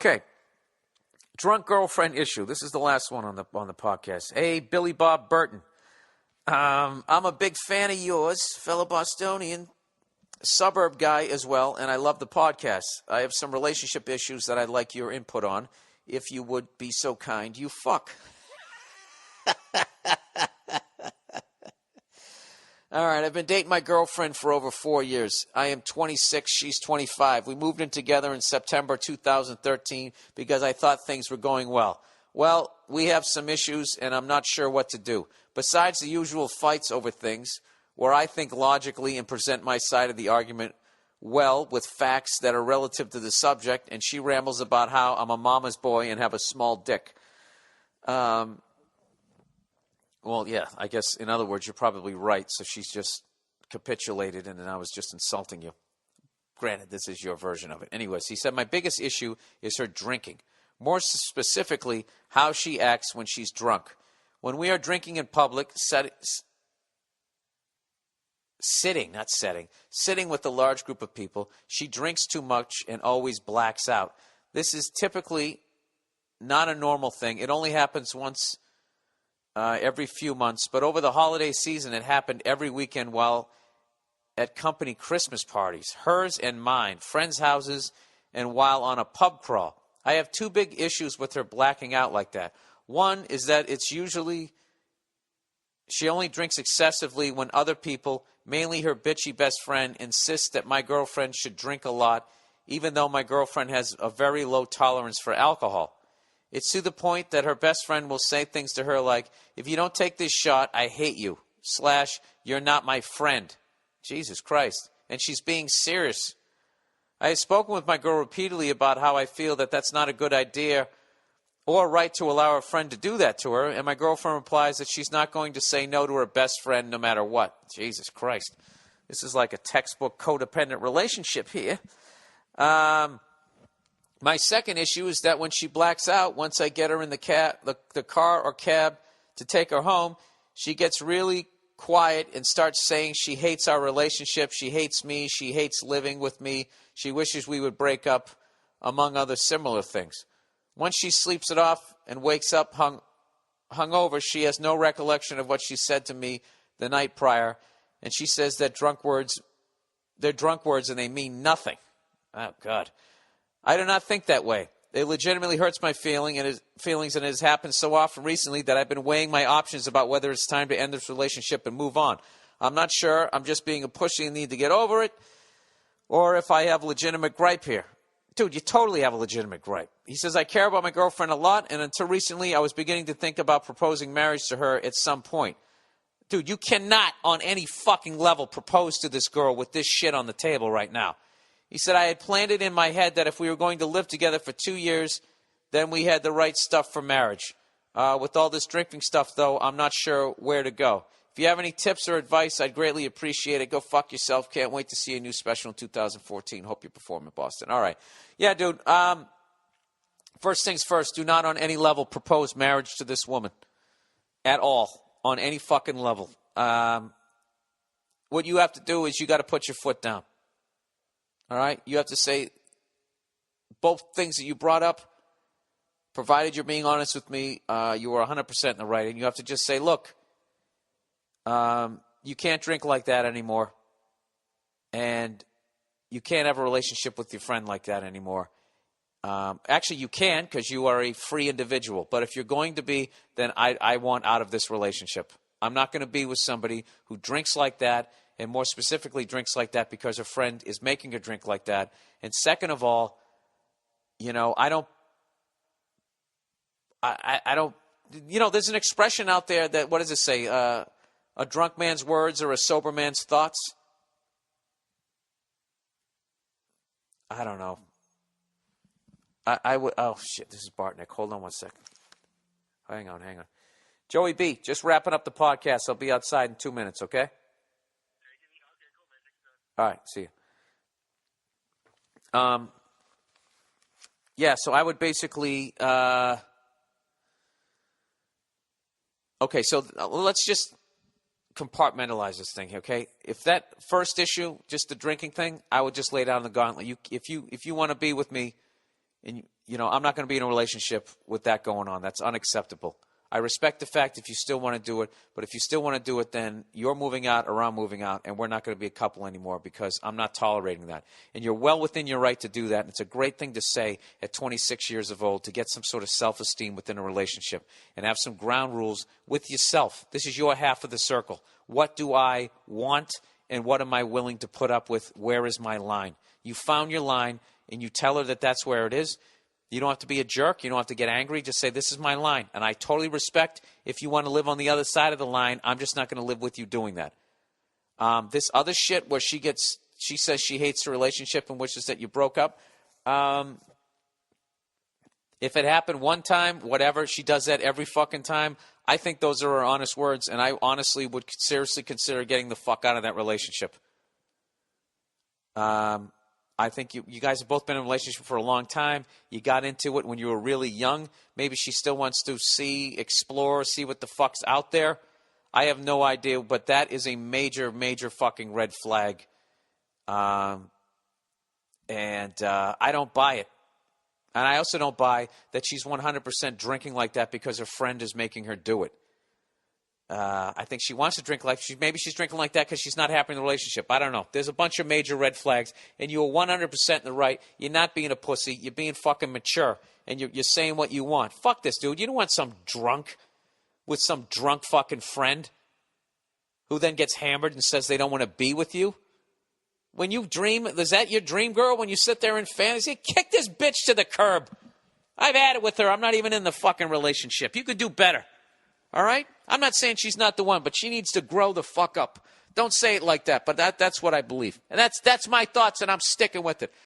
Okay. Drunk girlfriend issue. This is the last one on the podcast. Hey, Billy Bob Burton. I'm a big fan of yours, fellow Bostonian, suburb guy as well, and I love the podcast. I have some relationship issues that I'd like your input on, if you would be so kind. You fuck. All right, I've been dating my girlfriend for over 4 years. I am 26, she's 25. We moved in together in September 2013 because I thought things were going well. Well, we have some issues, and I'm not sure what to do. Besides the usual fights over things, where I think logically and present my side of the argument well with facts that are relative to the subject, and she rambles about how I'm a mama's boy and have a small dick. Well, yeah, I guess, in other words, you're probably right. So she's just capitulated, and then I was just insulting you. Granted, this is your version of it. Anyways, he said, my biggest issue is her drinking. More specifically, how she acts when she's drunk. When we are drinking in public, sitting with a large group of people, she drinks too much and always blacks out. This is typically not a normal thing. It only happens once every few months, but over the holiday season, it happened every weekend while at company Christmas parties, hers and mine, friends' houses, and while on a pub crawl. I have two big issues with her blacking out like that. One is that it's usually she only drinks excessively when other people, mainly her bitchy best friend, insist that my girlfriend should drink a lot, even though my girlfriend has a very low tolerance for alcohol. It's to the point that her best friend will say things to her like, if you don't take this shot, I hate you, / you're not my friend. Jesus Christ. And she's being serious. I have spoken with my girl repeatedly about how I feel that that's not a good idea or right to allow a friend to do that to her, and my girlfriend replies that she's not going to say no to her best friend no matter what. Jesus Christ. This is like a textbook codependent relationship here. My second issue is that when she blacks out, once I get her in the car or cab to take her home, she gets really quiet and starts saying she hates our relationship, she hates me, she hates living with me, she wishes we would break up, among other similar things. Once she sleeps it off and wakes up hungover, she has no recollection of what she said to me the night prior, and she says that they're drunk words and they mean nothing. Oh, God. I do not think that way. It legitimately hurts my feelings, and it has happened so often recently that I've been weighing my options about whether it's time to end this relationship and move on. I'm not sure I'm just being a pussy and need to get over it, or if I have a legitimate gripe here. Dude, you totally have a legitimate gripe. He says, I care about my girlfriend a lot, and until recently I was beginning to think about proposing marriage to her at some point. Dude, you cannot on any fucking level propose to this girl with this shit on the table right now. He said, I had planned it in my head that if we were going to live together for 2 years, then we had the right stuff for marriage. With all this drinking stuff, though, I'm not sure where to go. If you have any tips or advice, I'd greatly appreciate it. Go fuck yourself. Can't wait to see a new special in 2014. Hope you perform in Boston. All right. Yeah, dude. First things first, do not on any level propose marriage to this woman. At all. On any fucking level. What you have to do is you got to put your foot down. All right? You have to say both things that you brought up, provided you're being honest with me, you are 100% in the right. And you have to just say, look, you can't drink like that anymore. And you can't have a relationship with your friend like that anymore. Actually, you can because you are a free individual. But if you're going to be, then I want out of this relationship. I'm not going to be with somebody who drinks like that, and more specifically drinks like that because a friend is making her drink like that. And second of all, you know, I don't, you know, there's an expression out there that, what does it say? A drunk man's words or a sober man's thoughts? I don't know. I would, oh shit, this is Bartnick. Hold on one second. Hang on. Joey B, just wrapping up the podcast. I'll be outside in 2 minutes, okay? All right, see you. Yeah, so I would basically, okay, so let's just compartmentalize this thing, okay? If that first issue, just the drinking thing, I would just lay down the gauntlet. If you want to be with me, and I'm not going to be in a relationship with that going on. That's unacceptable. I respect the fact if you still want to do it, but if you still want to do it, then you're moving out or I'm moving out, and we're not going to be a couple anymore because I'm not tolerating that. And you're well within your right to do that, and it's a great thing to say at 26 years of old to get some sort of self-esteem within a relationship and have some ground rules with yourself. This is your half of the circle. What do I want, and what am I willing to put up with? Where is my line? You found your line, and you tell her that that's where it is. You don't have to be a jerk. You don't have to get angry. Just say, this is my line. And I totally respect if you want to live on the other side of the line. I'm just not going to live with you doing that. This other shit where she says she hates the relationship and wishes that you broke up. If it happened one time, whatever, she does that every fucking time. I think those are her honest words. And I honestly would seriously consider getting the fuck out of that relationship. I think you guys have both been in a relationship for a long time. You got into it when you were really young. Maybe she still wants to explore, see what the fuck's out there. I have no idea, but that is a major, major fucking red flag. And I don't buy it. And I also don't buy that she's 100% drinking like that because her friend is making her do it. I think she wants to drink like maybe she's drinking like that because she's not happy in the relationship. I don't know. There's a bunch of major red flags, and you're 100% in the right. You're not being a pussy. You're being fucking mature, and you're saying what you want. Fuck this, dude. You don't want some drunk with some drunk fucking friend who then gets hammered and says they don't want to be with you. When you dream, is that your dream girl? When you sit there in fantasy, kick this bitch to the curb. I've had it with her. I'm not even in the fucking relationship. You could do better. All right? I'm not saying she's not the one, but she needs to grow the fuck up. Don't say it like that, but that's what I believe. And that's my thoughts, and I'm sticking with it.